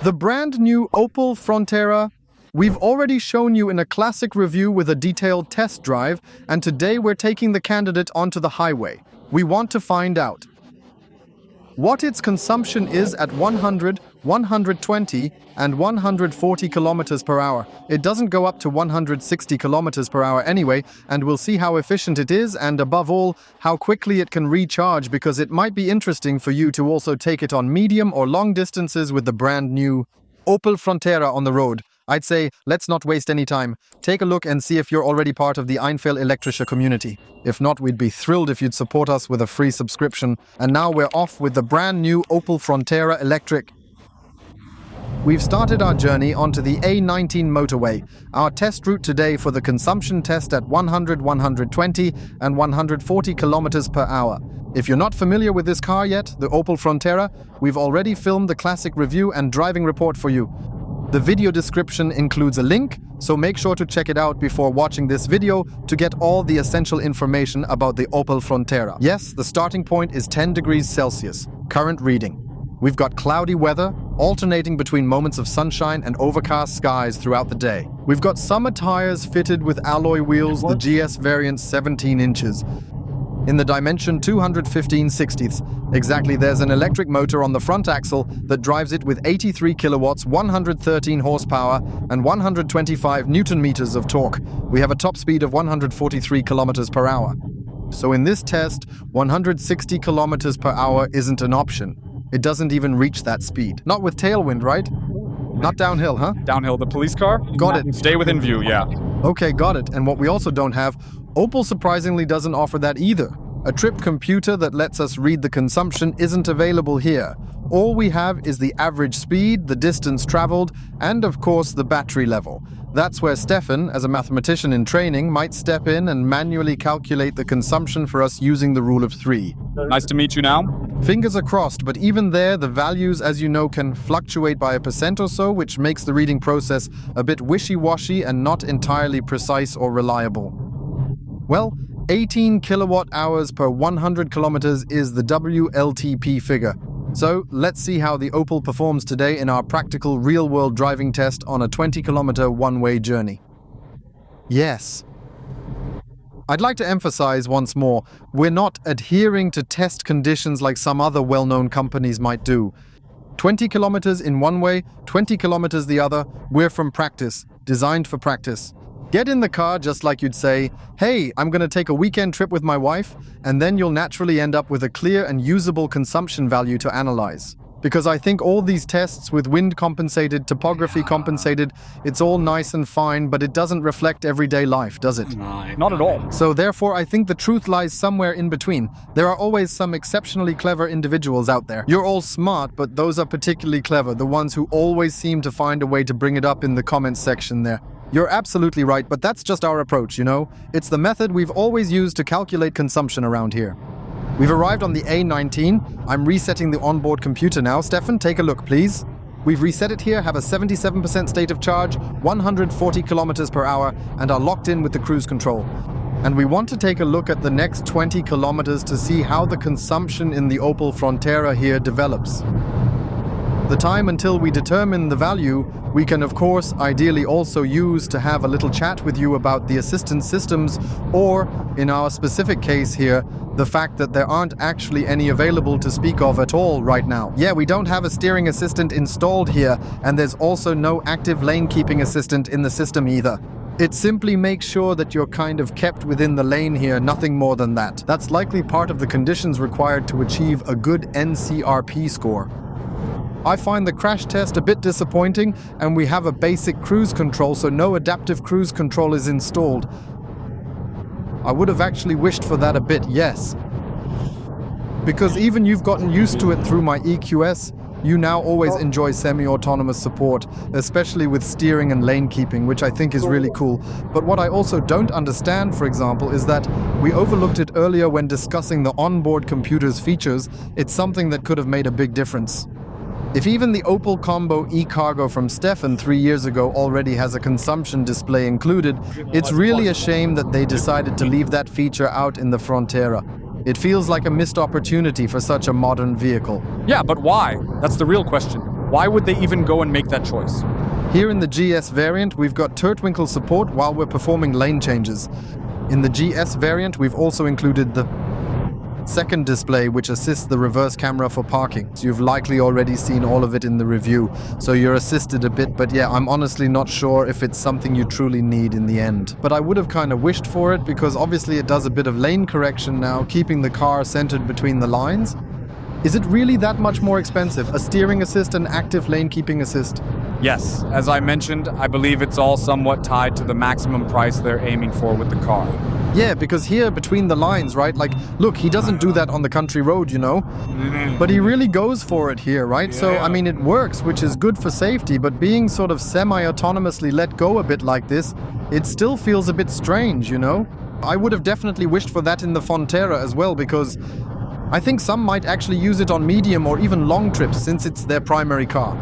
The brand new Opel Frontera. We've already shown you in a classic review with a detailed test drive, and today we're taking the candidate onto the highway. We want to find out what its consumption is at 100, 120, and 140 kilometers per hour. It doesn't go up to 160 kilometers per hour anyway, and we'll see how efficient it is and, above all, how quickly it can recharge, because it might be interesting for you to also take it on medium or long distances with the brand new Opel Frontera on the road. I'd say, let's not waste any time. Take a look and see if you're already part of the Einfach elektrische community. If not, we'd be thrilled if you'd support us with a free subscription. And now we're off with the brand new Opel Frontera Electric. We've started our journey onto the A19 motorway. Our test route today for the consumption test at 100, 120 and 140 kilometers per hour. If you're not familiar with this car yet, the Opel Frontera, we've already filmed the classic review and driving report for you. The video description includes a link, so make sure to check it out before watching this video to get all the essential information about the Opel Frontera. Yes, the starting point is 10 degrees Celsius, current reading. We've got cloudy weather, alternating between moments of sunshine and overcast skies throughout the day. We've got summer tires fitted with alloy wheels, the GS variant 17 inches. In the dimension 215/60ths. Exactly, there's an electric motor on the front axle that drives it with 83 kilowatts, 113 horsepower, and 125 newton meters of torque. We have a top speed of 143 kilometers per hour. So in this test, 160 kilometers per hour isn't an option. It doesn't even reach that speed. Not with tailwind, right? Not downhill, huh? Downhill, the police car? Got it. Stay within view, yeah. Okay, got it. And what we also don't have, Opel surprisingly doesn't offer that either. A trip computer that lets us read the consumption isn't available here. All we have is the average speed, the distance traveled, and of course the battery level. That's where Stefan, as a mathematician in training, might step in and manually calculate the consumption for us using the rule of 3. Nice to meet you now. Fingers are crossed, but even there, the values, as you know, can fluctuate by 1% or so, which makes the reading process a bit wishy-washy and not entirely precise or reliable. Well, 18 kilowatt hours per 100 kilometers is the WLTP figure. So let's see how the Opel performs today in our practical real-world driving test on a 20-kilometer one-way journey. Yes. I'd like to emphasize once more, we're not adhering to test conditions like some other well-known companies might do. 20 kilometers in one way, 20 kilometers the other, we're from practice, designed for practice. Get in the car just like you'd say, hey, I'm gonna take a weekend trip with my wife, and then you'll naturally end up with a clear and usable consumption value to analyze. Because I think all these tests with wind compensated, topography compensated, it's all nice and fine, but it doesn't reflect everyday life, does it? Not at all. So therefore, I think the truth lies somewhere in between. There are always some exceptionally clever individuals out there. You're all smart, but those are particularly clever, the ones who always seem to find a way to bring it up in the comments section there. You're absolutely right, but that's just our approach, you know? It's the method we've always used to calculate consumption around here. We've arrived on the A19. I'm resetting the onboard computer now. Stefan, take a look, please. We've reset it here, have a 77% state of charge, 140 kilometers per hour, and are locked in with the cruise control. And we want to take a look at the next 20 kilometers to see how the consumption in the Opel Frontera here develops. The time until we determine the value, we can of course ideally also use to have a little chat with you about the assistance systems, or, in our specific case here, the fact that there aren't actually any available to speak of at all right now. Yeah, we don't have a steering assistant installed here, and there's also no active lane keeping assistant in the system either. It simply makes sure that you're kind of kept within the lane here, nothing more than that. That's likely part of the conditions required to achieve a good NCRP score. I find the crash test a bit disappointing, and we have a basic cruise control, so no adaptive cruise control is installed. I would have actually wished for that a bit, yes. Because even you've gotten used to it through my EQS, you now always enjoy semi-autonomous support, especially with steering and lane keeping, which I think is really cool. But what I also don't understand, for example, is that we overlooked it earlier when discussing the onboard computer's features. It's something that could have made a big difference. If even the Opel Combo e-Cargo from Stefan 3 years ago already has a consumption display included, it's really a shame that they decided to leave that feature out in the Frontera. It feels like a missed opportunity for such a modern vehicle. Yeah, but why? That's the real question. Why would they even go and make that choice? Here in the GS variant, we've got turtwinkle support while we're performing lane changes. In the GS variant, we've also included the second display, which assists the reverse camera for parking. So you've likely already seen all of it in the review, so you're assisted a bit, but yeah, I'm honestly not sure if it's something you truly need in the end. But I would have kind of wished for it, because obviously it does a bit of lane correction now, keeping the car centered between the lines. Is it really that much more expensive? A steering assist and active lane keeping assist? Yes, as I mentioned, I believe it's all somewhat tied to the maximum price they're aiming for with the car. Yeah, because here between the lines, right? Like, look, he doesn't do that on the country road, you know? But he really goes for it here, right? So, I mean, it works, which is good for safety, but being sort of semi-autonomously let go a bit like this, it still feels a bit strange, you know? I would have definitely wished for that in the Frontera as well, because I think some might actually use it on medium or even long trips since it's their primary car.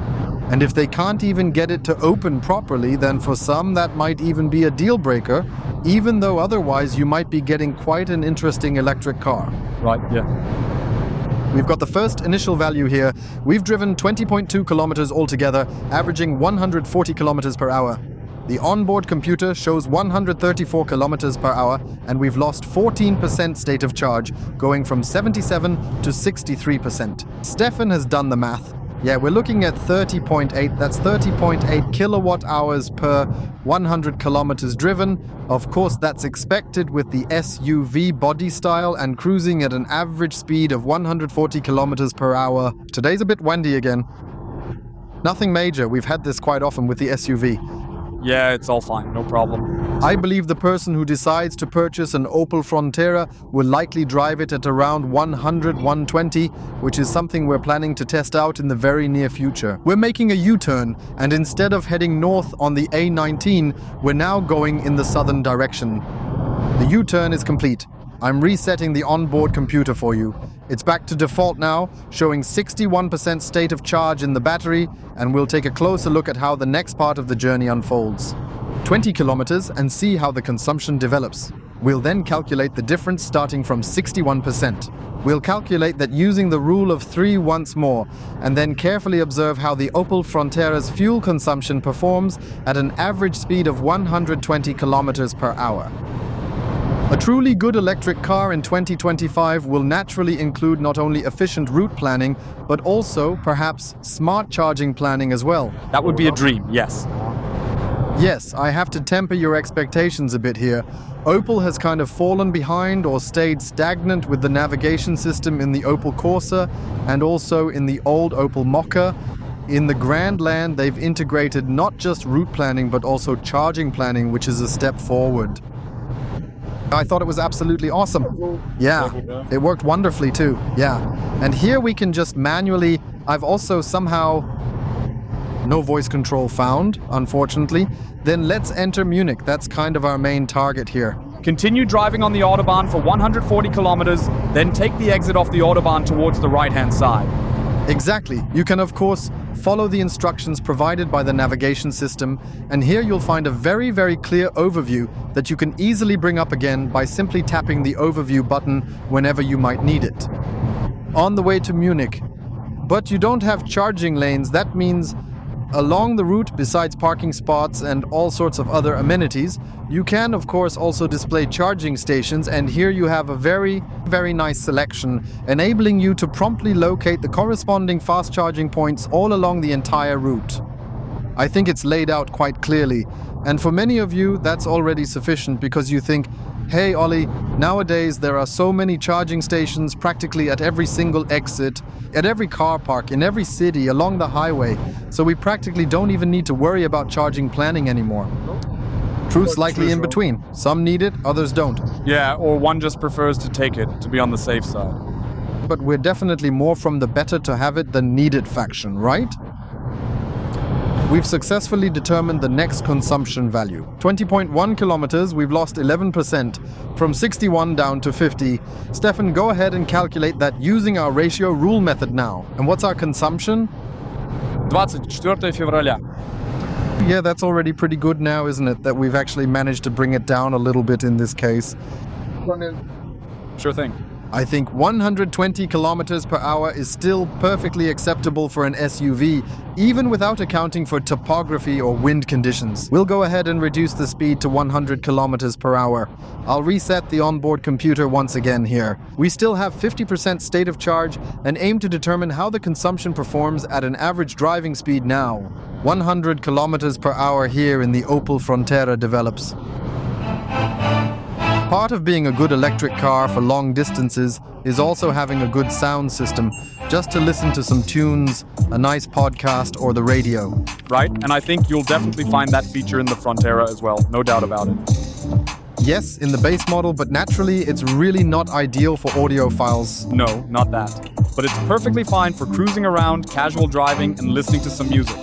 And if they can't even get it to open properly, then for some that might even be a deal breaker, even though otherwise you might be getting quite an interesting electric car. Right, yeah. We've got the first initial value here. We've driven 20.2 kilometers altogether, averaging 140 kilometers per hour. The onboard computer shows 134 kilometers per hour, and we've lost 14% state of charge, going from 77 to 63%. Stefan has done the math. Yeah, we're looking at 30.8, that's 30.8 kilowatt hours per 100 kilometers driven. Of course, that's expected with the SUV body style and cruising at an average speed of 140 kilometers per hour. Today's a bit windy again. Nothing major, we've had this quite often with the SUV. Yeah, it's all fine, no problem. I believe the person who decides to purchase an Opel Frontera will likely drive it at around 100-120, which is something we're planning to test out in the very near future. We're making a U-turn, and instead of heading north on the A19, we're now going in the southern direction. The U-turn is complete. I'm resetting the onboard computer for you. It's back to default now, showing 61% state of charge in the battery, and we'll take a closer look at how the next part of the journey unfolds. 20 kilometers and see how the consumption develops. We'll then calculate the difference starting from 61%. We'll calculate that using the rule of 3 once more, and then carefully observe how the Opel Frontera's fuel consumption performs at an average speed of 120 kilometers per hour. A truly good electric car in 2025 will naturally include not only efficient route planning, but also, perhaps, smart charging planning as well. That would be a dream, yes. Yes, I have to temper your expectations a bit here. Opel has kind of fallen behind or stayed stagnant with the navigation system in the Opel Corsa and also in the old Opel Mokka. In the Grandland, they've integrated not just route planning, but also charging planning, which is a step forward. I thought it was absolutely awesome. Yeah, it worked wonderfully too. Yeah. And here we can just manually, I've also somehow, no voice control found, unfortunately. Then let's enter Munich. That's kind of our main target here. Continue driving on the Autobahn for 140 kilometers, then take the exit off the Autobahn towards the right-hand side. Exactly. You can, of course, follow the instructions provided by the navigation system, and here you'll find a very, very clear overview that you can easily bring up again by simply tapping the overview button whenever you might need it. On the way to Munich. But you don't have charging lanes. That means along the route, besides parking spots and all sorts of other amenities, you can of course also display charging stations, and here you have a very, very nice selection, enabling you to promptly locate the corresponding fast charging points all along the entire route. I think it's laid out quite clearly, and for many of you that's already sufficient because you think, hey Ollie, nowadays there are so many charging stations practically at every single exit, at every car park, in every city, along the highway, so we practically don't even need to worry about charging planning anymore. Truth's likely in between. Some need it, others don't. Yeah, or one just prefers to take it, to be on the safe side. But we're definitely more from the better to have it than need it faction, right? We've successfully determined the next consumption value. 20.1 kilometers, we've lost 11%, from 61 down to 50. Stefan, go ahead and calculate that using our ratio rule method now. And what's our consumption? 24 февраля. Yeah, that's already pretty good now, isn't it? That we've actually managed to bring it down a little bit in this case. Sure thing. I think 120 kilometers per hour is still perfectly acceptable for an SUV, even without accounting for topography or wind conditions. We'll go ahead and reduce the speed to 100 kilometers per hour. I'll reset the onboard computer once again here. We still have 50% state of charge and aim to determine how the consumption performs at an average driving speed now. 100 kilometers per hour here in the Opel Frontera develops. Part of being a good electric car for long distances is also having a good sound system, just to listen to some tunes, a nice podcast, or the radio. Right? And I think you'll definitely find that feature in the Frontera as well, no doubt about it. Yes, in the base model, but naturally it's really not ideal for audiophiles. No, not that. But it's perfectly fine for cruising around, casual driving, and listening to some music.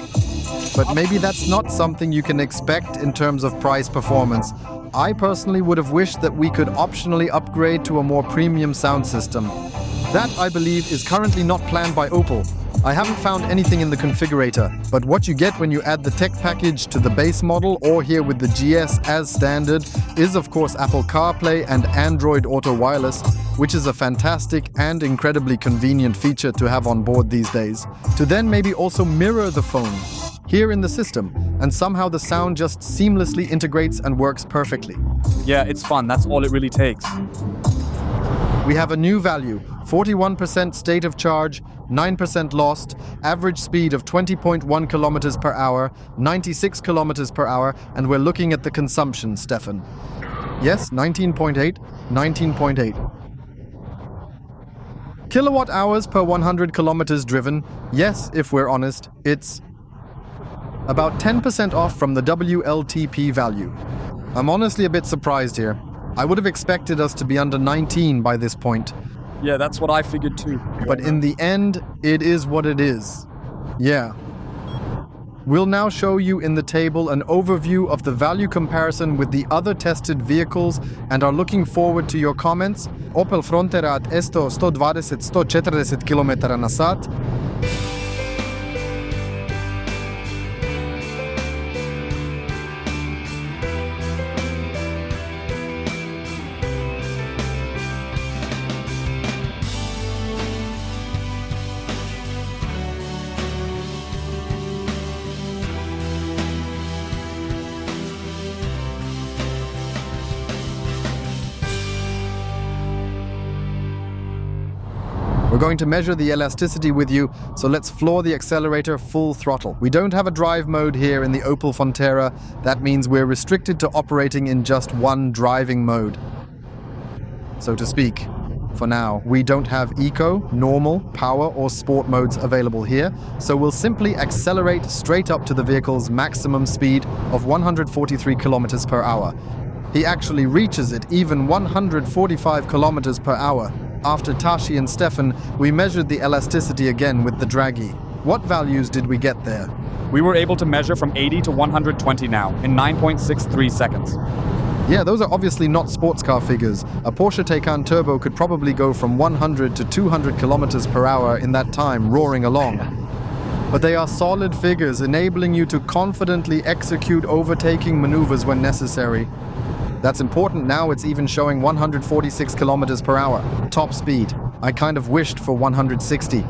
But maybe that's not something you can expect in terms of price performance. I personally would have wished that we could optionally upgrade to a more premium sound system. That, I believe, is currently not planned by Opel. I haven't found anything in the configurator, but what you get when you add the tech package to the base model or here with the GS as standard is of course Apple CarPlay and Android Auto Wireless, which is a fantastic and incredibly convenient feature to have on board these days. To then maybe also mirror the phone here in the system, and somehow the sound just seamlessly integrates and works perfectly. Yeah, it's fun. That's all it really takes. We have a new value, 41% state of charge, 9% lost, average speed of 20.1 kilometers per hour, 96 kilometers per hour, and we're looking at the consumption, Stefan. Yes, 19.8, 19.8. Kilowatt hours per 100 kilometers driven. Yes, if we're honest, it's about 10% off from the WLTP value. I'm honestly a bit surprised here. I would have expected us to be under 19 by this point. Yeah, that's what I figured too. But in the end, it is what it is. Yeah. We'll now show you in the table an overview of the value comparison with the other tested vehicles and are looking forward to your comments. Opel Frontera at 120-140 km na sat. We're going to measure the elasticity with you, so let's floor the accelerator full throttle. We don't have a drive mode here in the Opel Frontera. That means we're restricted to operating in just one driving mode, so to speak. For now, we don't have eco, normal, power or sport modes available here, so we'll simply accelerate straight up to the vehicle's maximum speed of 143 kilometers per hour. He actually reaches it even 145 kilometers per hour. After Tashi and Stefan, we measured the elasticity again with the Draghi. What values did we get there? We were able to measure from 80 to 120 now, in 9.63 seconds. Yeah, those are obviously not sports car figures. A Porsche Taycan Turbo could probably go from 100 to 200 kilometers per hour in that time, roaring along. But they are solid figures, enabling you to confidently execute overtaking maneuvers when necessary. That's important now, it's even showing 146 kilometers per hour. Top speed. I kind of wished for 160.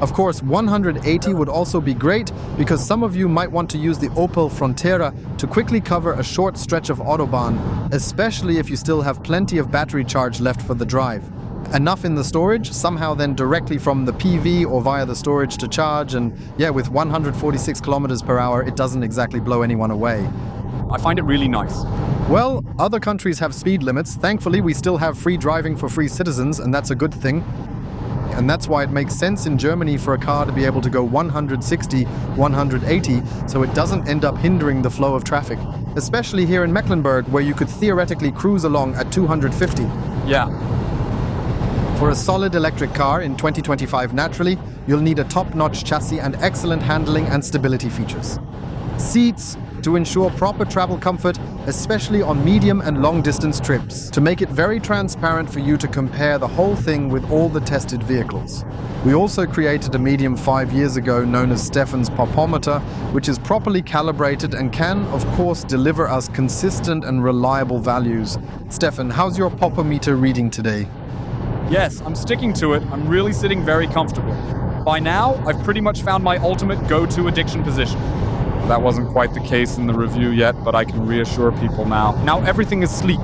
Of course, 180 would also be great, because some of you might want to use the Opel Frontera to quickly cover a short stretch of Autobahn, especially if you still have plenty of battery charge left for the drive. Enough in the storage, somehow then directly from the PV or via the storage to charge, and yeah, with 146 kilometers per hour, it doesn't exactly blow anyone away. I find it really nice. Well, other countries have speed limits. Thankfully, we still have free driving for free citizens, and that's a good thing. And that's why it makes sense in Germany for a car to be able to go 160, 180, so it doesn't end up hindering the flow of traffic. Especially here in Mecklenburg, where you could theoretically cruise along at 250. Yeah. For a solid electric car in 2025 naturally, you'll need a top-notch chassis and excellent handling and stability features. Seats, to ensure proper travel comfort, especially on medium and long-distance trips, to make it very transparent for you to compare the whole thing with all the tested vehicles. We also created a medium 5 years ago known as Stefan's popometer, which is properly calibrated and can, of course, deliver us consistent and reliable values. Stefan, how's your popometer reading today? Yes, I'm sticking to it. I'm really sitting very comfortable. By now, I've pretty much found my ultimate go-to addiction position. That wasn't quite the case in the review yet, but I can reassure people now. Now everything is sleek.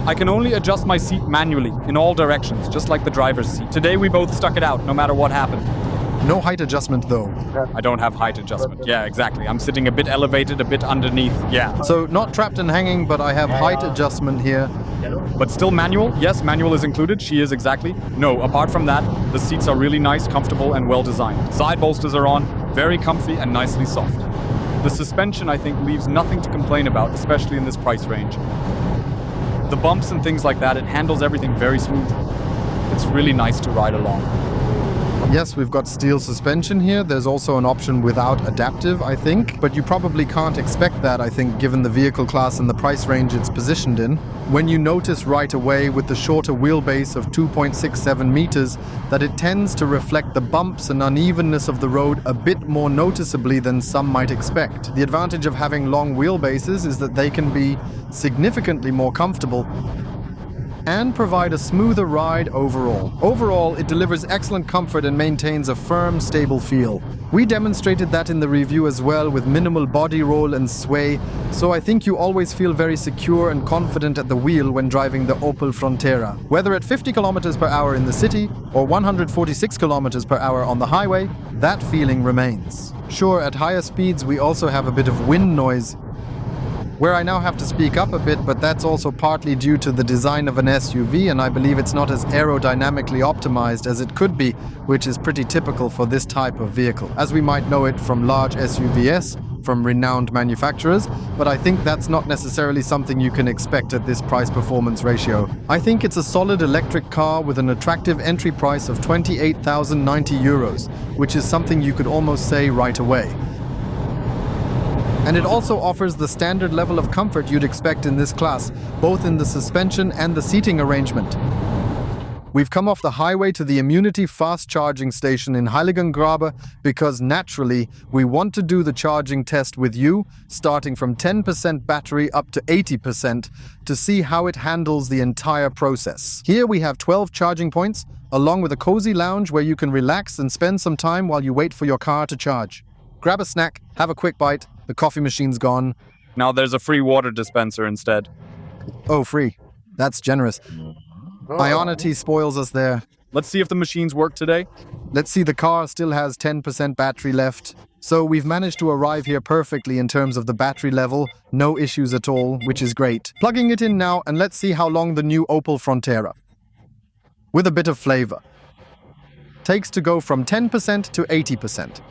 I can only adjust my seat manually, in all directions, just like the driver's seat. Today we both stuck it out, no matter what happened. No height adjustment though. I don't have height adjustment. Yeah, exactly. I'm sitting a bit elevated, a bit underneath. Yeah. So not trapped and hanging, but I have height adjustment here. But still manual? Yes, manual is included. She is exactly. No, apart from that, the seats are really nice, comfortable, and well designed. Side bolsters are on, very comfy and nicely soft. The suspension, I think, leaves nothing to complain about, especially in this price range. The bumps and things like that, it handles everything very smoothly. It's really nice to ride along. Yes, we've got steel suspension here. There's also an option without adaptive, I think. But you probably can't expect that, I think, given the vehicle class and the price range it's positioned in. When you notice right away with the shorter wheelbase of 2.67 meters that it tends to reflect the bumps and unevenness of the road a bit more noticeably than some might expect. The advantage of having long wheelbases is that they can be significantly more comfortable and provide a smoother ride overall. Overall, it delivers excellent comfort and maintains a firm, stable feel. We demonstrated that in the review as well with minimal body roll and sway, so I think you always feel very secure and confident at the wheel when driving the Opel Frontera. Whether at 50 kilometers per hour in the city or 146 kilometers per hour on the highway, that feeling remains. Sure, at higher speeds we also have a bit of wind noise, where I now have to speak up a bit, but that's also partly due to the design of an SUV, and I believe it's not as aerodynamically optimized as it could be, which is pretty typical for this type of vehicle, as we might know it from large SUVs, from renowned manufacturers, but I think that's not necessarily something you can expect at this price-performance ratio. I think it's a solid electric car with an attractive entry price of 28,090 euros, which is something you could almost say right away. And it also offers the standard level of comfort you'd expect in this class, both in the suspension and the seating arrangement. We've come off the highway to the Immunity fast charging station in Heiligengrabe because naturally we want to do the charging test with you, starting from 10% battery up to 80% to see how it handles the entire process. Here we have 12 charging points, along with a cozy lounge where you can relax and spend some time while you wait for your car to charge. Grab a snack, have a quick bite. The coffee machine's gone. Now there's a free water dispenser instead. Oh, free. That's generous. Ionity spoils us there. Let's see if the machines work today. Let's see, the car still has 10% battery left. So we've managed to arrive here perfectly in terms of the battery level. No issues at all, which is great. Plugging it in now and let's see how long the new Opel Frontera, with a bit of flavor, takes to go from 10% to 80%.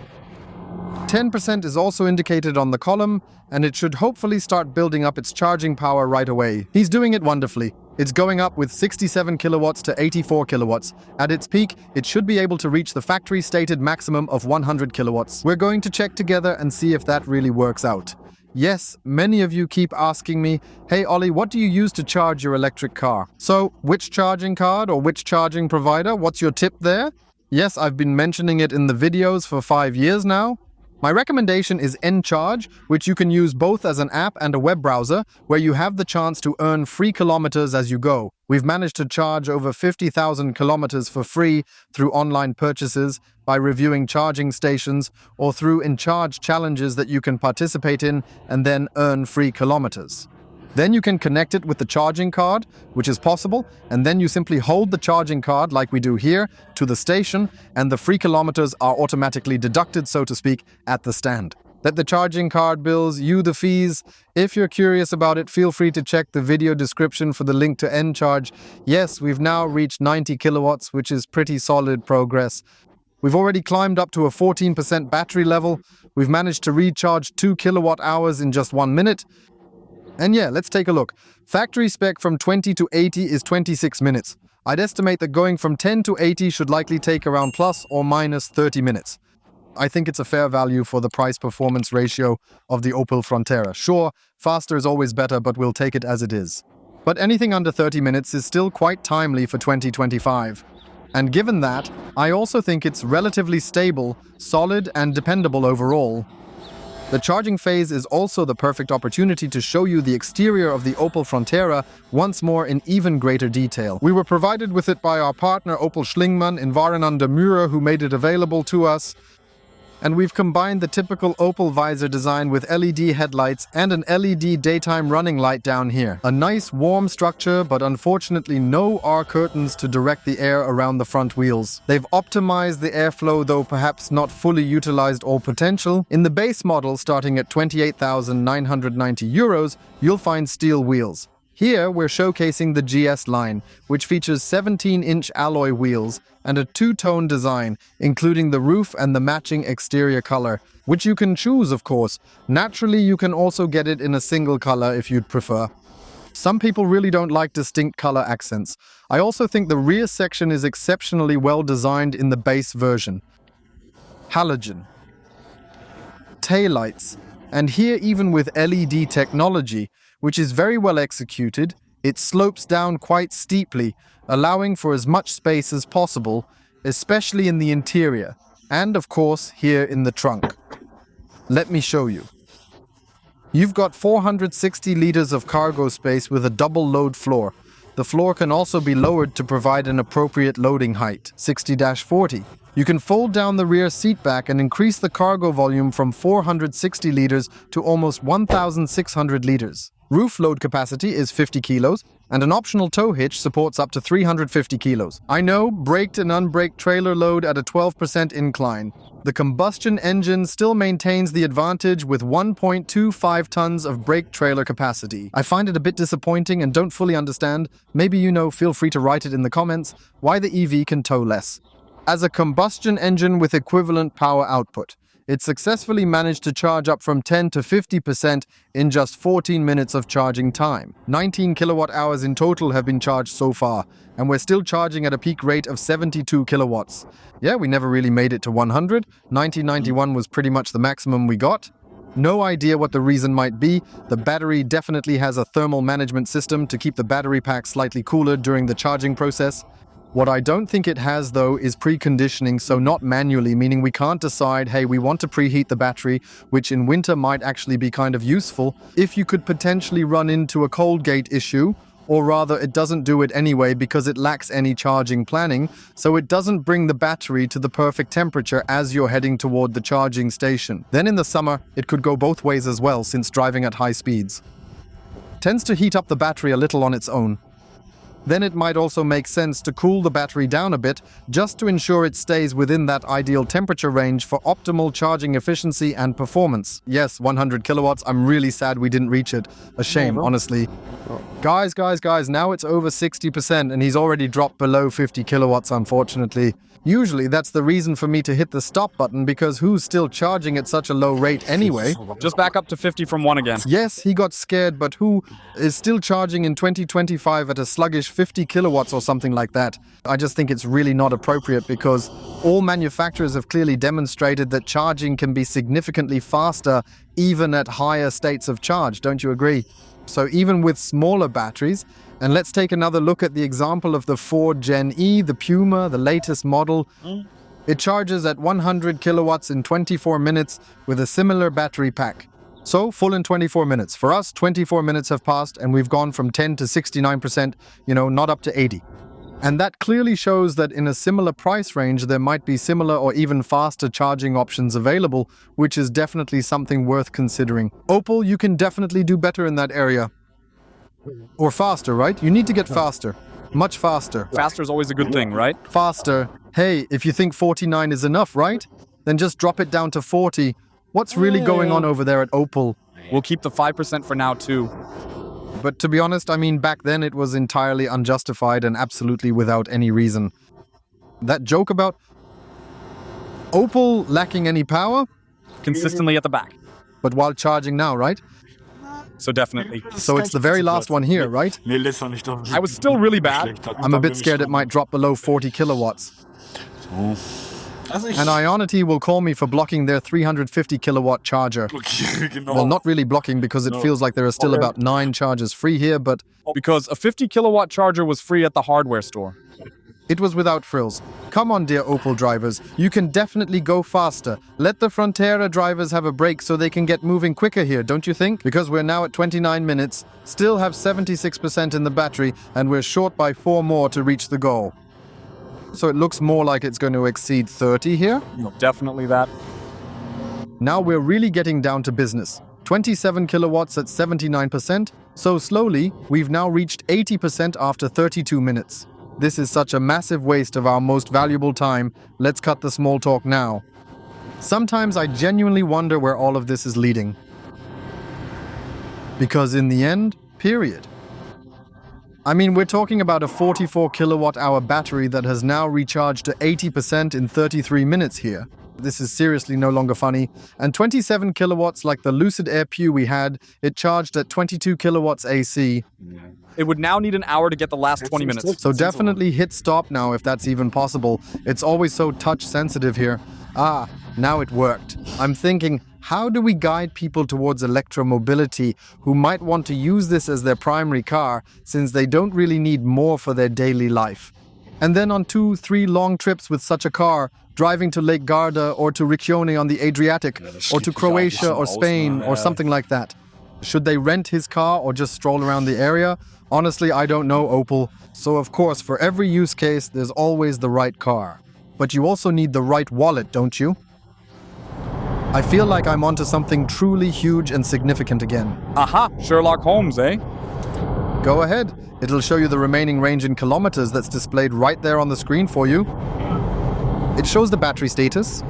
10% is also indicated on the column, and it should hopefully start building up its charging power right away. He's doing it wonderfully. It's going up with 67 kilowatts to 84 kilowatts. At its peak, it should be able to reach the factory-stated maximum of 100 kilowatts. We're going to check together and see if that really works out. Yes, many of you keep asking me, hey Ollie, what do you use to charge your electric car? So, which charging card or which charging provider? What's your tip there? Yes, I've been mentioning it in the videos for 5 years now. My recommendation is Encharge, which you can use both as an app and a web browser, where you have the chance to earn free kilometers as you go. We've managed to charge over 50,000 kilometers for free through online purchases, by reviewing charging stations, or through Encharge challenges that you can participate in and then earn free kilometers. Then you can connect it with the charging card, which is possible, and then you simply hold the charging card, like we do here, to the station, and the free kilometers are automatically deducted, so to speak, at the stand. Let the charging card bills you the fees. If you're curious about it, feel free to check the video description for the link to Encharge. Yes, we've now reached 90 kilowatts, which is pretty solid progress. We've already climbed up to a 14% battery level. We've managed to recharge 2 kilowatt hours in just 1 minute. And yeah, let's take a look. Factory spec from 20 to 80 is 26 minutes. I'd estimate that going from 10 to 80 should likely take around plus or minus 30 minutes. I think it's a fair value for the price-performance ratio of the Opel Frontera. Sure, faster is always better, but we'll take it as it is. But anything under 30 minutes is still quite timely for 2025. And given that, I also think it's relatively stable, solid, and dependable overall. The charging phase is also the perfect opportunity to show you the exterior of the Opel Frontera once more in even greater detail. We were provided with it by our partner Opel Schlingmann in Waren an der Mure, who made it available to us. And we've combined the typical Opel visor design with LED headlights and an LED daytime running light down here. A nice warm structure, but unfortunately no R curtains to direct the air around the front wheels. They've optimized the airflow, though perhaps not fully utilized all potential. In the base model, starting at 28,990 euros, you'll find steel wheels. Here, we're showcasing the GS line, which features 17-inch alloy wheels and a two-tone design, including the roof and the matching exterior color, which you can choose, of course. Naturally, you can also get it in a single color if you'd prefer. Some people really don't like distinct color accents. I also think the rear section is exceptionally well designed in the base version. Halogen. Taillights. And here even with LED technology, which is very well executed, it slopes down quite steeply, allowing for as much space as possible, especially in the interior, and of course here in the trunk. Let me show you. You've got 460 liters of cargo space with a double load floor. The floor can also be lowered to provide an appropriate loading height, 60-40. You can fold down the rear seat back and increase the cargo volume from 460 liters to almost 1,600 liters. Roof load capacity is 50 kilos, and an optional tow hitch supports up to 350 kilos. I know, braked and unbraked trailer load at a 12% incline. The combustion engine still maintains the advantage with 1.25 tons of brake trailer capacity. I find it a bit disappointing and don't fully understand, maybe you know, feel free to write it in the comments, why the EV can tow less. As a combustion engine with equivalent power output, it successfully managed to charge up from 10 to 50% in just 14 minutes of charging time. 19 kilowatt hours in total have been charged so far, and we're still charging at a peak rate of 72 kilowatts. Yeah, we never really made it to 100. 1991 was pretty much the maximum we got. No idea what the reason might be. The battery definitely has a thermal management system to keep the battery pack slightly cooler during the charging process. What I don't think it has, though, is preconditioning, so not manually, meaning we can't decide, hey, we want to preheat the battery, which in winter might actually be kind of useful if you could potentially run into a cold gate issue, or rather it doesn't do it anyway because it lacks any charging planning, so it doesn't bring the battery to the perfect temperature as you're heading toward the charging station. Then in the summer, it could go both ways as well, since driving at high speeds tends to heat up the battery a little on its own. Then it might also make sense to cool the battery down a bit, just to ensure it stays within that ideal temperature range for optimal charging efficiency and performance. Yes, 100 kilowatts, I'm really sad we didn't reach it. A shame, honestly. Guys, now it's over 60% and he's already dropped below 50 kilowatts, unfortunately. Usually that's the reason for me to hit the stop button, because who's still charging at such a low rate anyway? Just back up to 50 from 1 again. Yes, he got scared, but who is still charging in 2025 at a sluggish 50 kilowatts or something like that? I just think it's really not appropriate, because all manufacturers have clearly demonstrated that charging can be significantly faster even at higher states of charge, don't you agree? So even with smaller batteries, and let's take another look at the example of the Ford Gen E, the Puma, the latest model. It charges at 100 kilowatts in 24 minutes with a similar battery pack. So full in 24 minutes. For us, 24 minutes have passed and we've gone from 10 to 69%, not up to 80. And that clearly shows that in a similar price range, there might be similar or even faster charging options available, which is definitely something worth considering. Opel, you can definitely do better in that area. Or faster, right? You need to get faster. Much faster. Faster is always a good thing, right? Faster. Hey, if you think 49 is enough, right? Then just drop it down to 40. What's really going on over there at Opel? We'll keep the 5% for now, too. But to be honest, I mean, back then it was entirely unjustified and absolutely without any reason. That joke about Opel lacking any power? Consistently at the back. But while charging now, right? So definitely. So it's the very last one here, right? I was still really bad. I'm a bit scared it might drop below 40 kilowatts. And Ionity will call me for blocking their 350 kilowatt charger. Well, not really blocking, because it feels like there are still about 9 chargers free here, but... Because a 50 kilowatt charger was free at the hardware store. It was without frills. Come on, dear Opel drivers, you can definitely go faster. Let the Frontera drivers have a break so they can get moving quicker here, don't you think? Because we're now at 29 minutes, still have 76% in the battery, and we're short by 4 more to reach the goal. So it looks more like it's going to exceed 30 here. Definitely that. Now we're really getting down to business. 27 kilowatts at 79%, so slowly, we've now reached 80% after 32 minutes. This is such a massive waste of our most valuable time. Let's cut the small talk now. Sometimes I genuinely wonder where all of this is leading. Because in the end, period. I mean, we're talking about a 44 kilowatt-hour battery that has now recharged to 80% in 33 minutes here. This is seriously no longer funny. And 27 kilowatts like the Lucid Air Pew we had, it charged at 22 kilowatts AC. It would now need an hour to get the last 20 minutes. So definitely hit stop now if that's even possible. It's always so touch sensitive here. Ah, now it worked. I'm thinking, how do we guide people towards electromobility who might want to use this as their primary car since they don't really need more for their daily life? And then on 2-3 long trips with such a car, driving to Lake Garda or to Riccione on the Adriatic, or to Croatia or Spain or something like that. Should they rent his car or just stroll around the area? Honestly, I don't know, Opel. So of course, for every use case, there's always the right car. But you also need the right wallet, don't you? I feel like I'm onto something truly huge and significant again. Aha! Sherlock Holmes, eh? Go ahead. It'll show you the remaining range in kilometers that's displayed right there on the screen for you. It shows the battery status.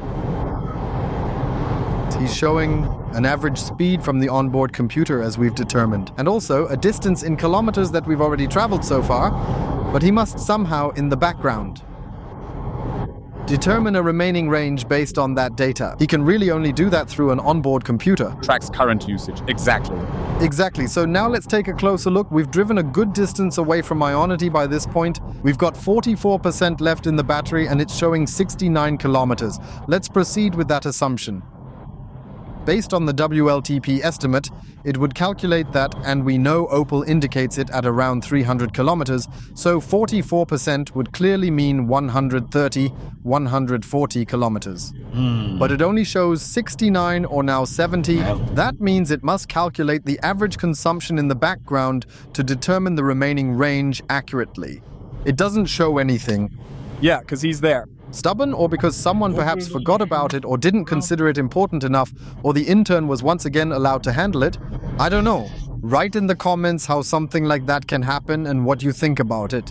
He's showing an average speed from the onboard computer as we've determined, and also a distance in kilometers that we've already traveled so far, but he must somehow, in the background, determine a remaining range based on that data. He can really only do that through an onboard computer. Tracks current usage. Exactly. Exactly. So now let's take a closer look. We've driven a good distance away from Ionity by this point. We've got 44% left in the battery and it's showing 69 kilometers. Let's proceed with that assumption. Based on the WLTP estimate, it would calculate that, and we know Opel indicates it at around 300 kilometers, so 44% would clearly mean 130, 140 kilometers. But it only shows 69 or now 70. That means it must calculate the average consumption in the background to determine the remaining range accurately. It doesn't show anything. Yeah, because he's there. Stubborn, or because someone perhaps forgot about it or didn't consider it important enough, or the intern was once again allowed to handle it? I don't know. Write in the comments how something like that can happen and what you think about it.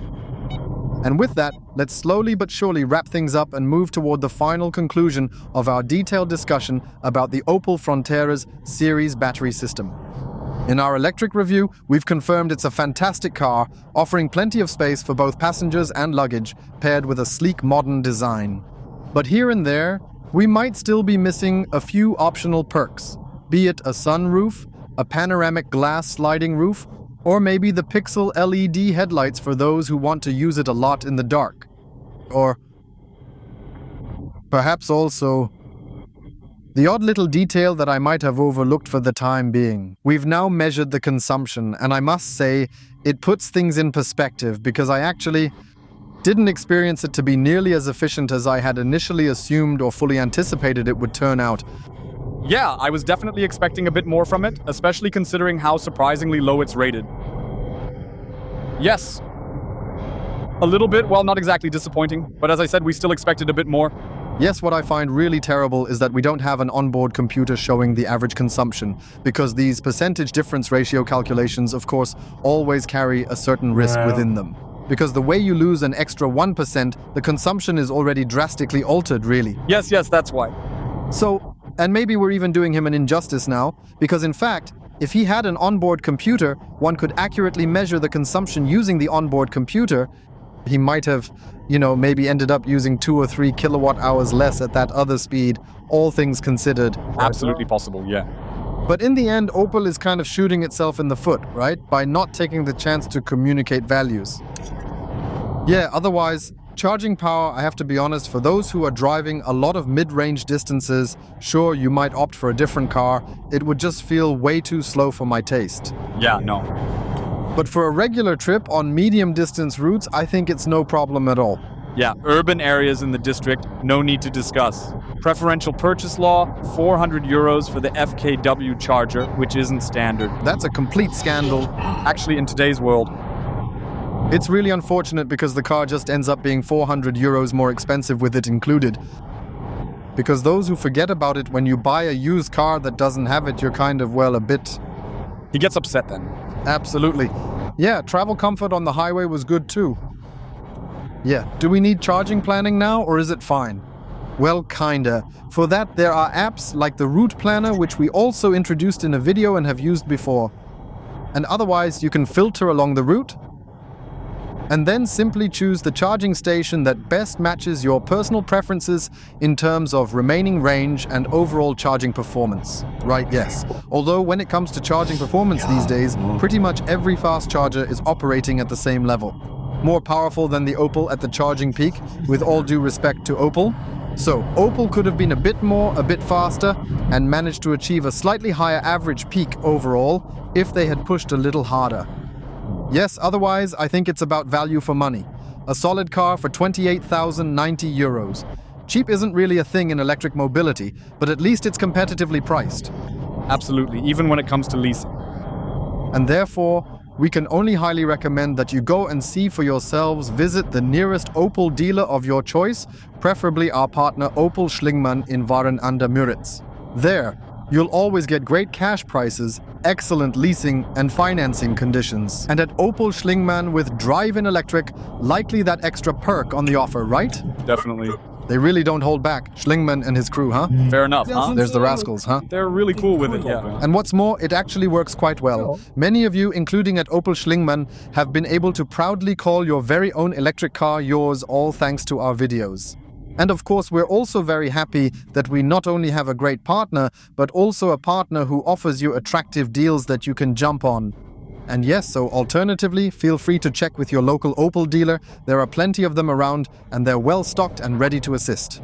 And with that, let's slowly but surely wrap things up and move toward the final conclusion of our detailed discussion about the Opel Frontera's series battery system. In our electric review, we've confirmed it's a fantastic car, offering plenty of space for both passengers and luggage, paired with a sleek modern design. But here and there, we might still be missing a few optional perks, be it a sunroof, a panoramic glass sliding roof, or maybe the pixel LED headlights for those who want to use it a lot in the dark. Or perhaps also the odd little detail that I might have overlooked for the time being. We've now measured the consumption, and I must say, it puts things in perspective because I actually didn't experience it to be nearly as efficient as I had initially assumed or fully anticipated it would turn out. Yeah, I was definitely expecting a bit more from it, especially considering how surprisingly low it's rated. Yes. A little bit, well, not exactly disappointing, but as I said, we still expected a bit more. Yes, what I find really terrible is that we don't have an onboard computer showing the average consumption, because these percentage difference ratio calculations, of course, always carry a certain risk within them. Because the way you lose an extra 1%, the consumption is already drastically altered, really. Yes, that's why. So, and maybe we're even doing him an injustice now, because in fact, if he had an onboard computer, one could accurately measure the consumption using the onboard computer. He might have, maybe ended up using 2 or 3 kilowatt hours less at that other speed, all things considered. Absolutely possible, yeah. But in the end, Opel is kind of shooting itself in the foot, right? By not taking the chance to communicate values. Yeah, otherwise, charging power, I have to be honest, for those who are driving a lot of mid-range distances, sure, you might opt for a different car. It would just feel way too slow for my taste. Yeah, no. But for a regular trip on medium distance routes, I think it's no problem at all. Yeah, urban areas in the district, no need to discuss. Preferential purchase law, 400 euros for the FKW charger, which isn't standard. That's a complete scandal. Actually, in today's world, It's really unfortunate because the car just ends up being 400 euros more expensive with it included. Because those who forget about it when you buy a used car that doesn't have it, you're kind of, well, a bit... he gets upset then. Absolutely. Yeah, travel comfort on the highway was good too. Yeah, do we need charging planning now, or is it fine? Well, kinda. For that, there are apps like the Route Planner, which we also introduced in a video and have used before. And otherwise, you can filter along the route, and then simply choose the charging station that best matches your personal preferences in terms of remaining range and overall charging performance. Right, yes. Although when it comes to charging performance these days, pretty much every fast charger is operating at the same level. More powerful than the Opel at the charging peak, with all due respect to Opel. So, Opel could have been a bit more, a bit faster, and managed to achieve a slightly higher average peak overall if they had pushed a little harder. Yes, otherwise, I think it's about value for money. A solid car for 28,090 euros. Cheap isn't really a thing in electric mobility, but at least it's competitively priced. Absolutely, even when it comes to leasing. And therefore, we can only highly recommend that you go and see for yourselves, visit the nearest Opel dealer of your choice, preferably our partner Opel Schlingmann in Waren an der Müritz. There, you'll always get great cash prices, excellent leasing and financing conditions. And at Opel Schlingmann with drive-in electric, likely that extra perk on the offer, right? Definitely. They really don't hold back, Schlingmann and his crew, huh? Fair enough, huh? There's the rascals, huh? They're really cool with it, yeah. And what's more, it actually works quite well. Many of you, including at Opel Schlingmann, have been able to proudly call your very own electric car yours, all thanks to our videos. And of course, we're also very happy that we not only have a great partner, but also a partner who offers you attractive deals that you can jump on. And yes, so alternatively, feel free to check with your local Opel dealer. There are plenty of them around, and they're well stocked and ready to assist.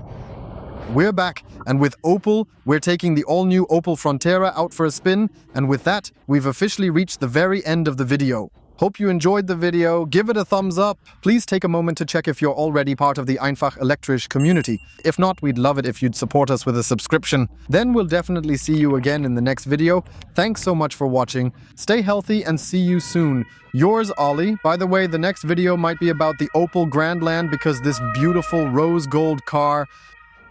We're back, and with Opel, we're taking the all-new Opel Frontera out for a spin, and with that, we've officially reached the very end of the video. Hope you enjoyed the video, give it a thumbs up. Please take a moment to check if you're already part of the einfach elektrisch community. If not, we'd love it if you'd support us with a subscription. Then we'll definitely see you again in the next video. Thanks so much for watching. Stay healthy and see you soon. Yours, Ollie. By the way, the next video might be about the Opel Grandland because this beautiful rose gold car,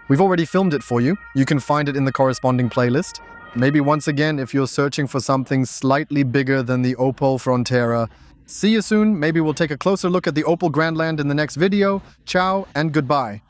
we've already filmed it for you. You can find it in the corresponding playlist. Maybe once again if you're searching for something slightly bigger than the Opel Frontera. See you soon. Maybe we'll take a closer look at the Opel Grandland in the next video. Ciao and goodbye.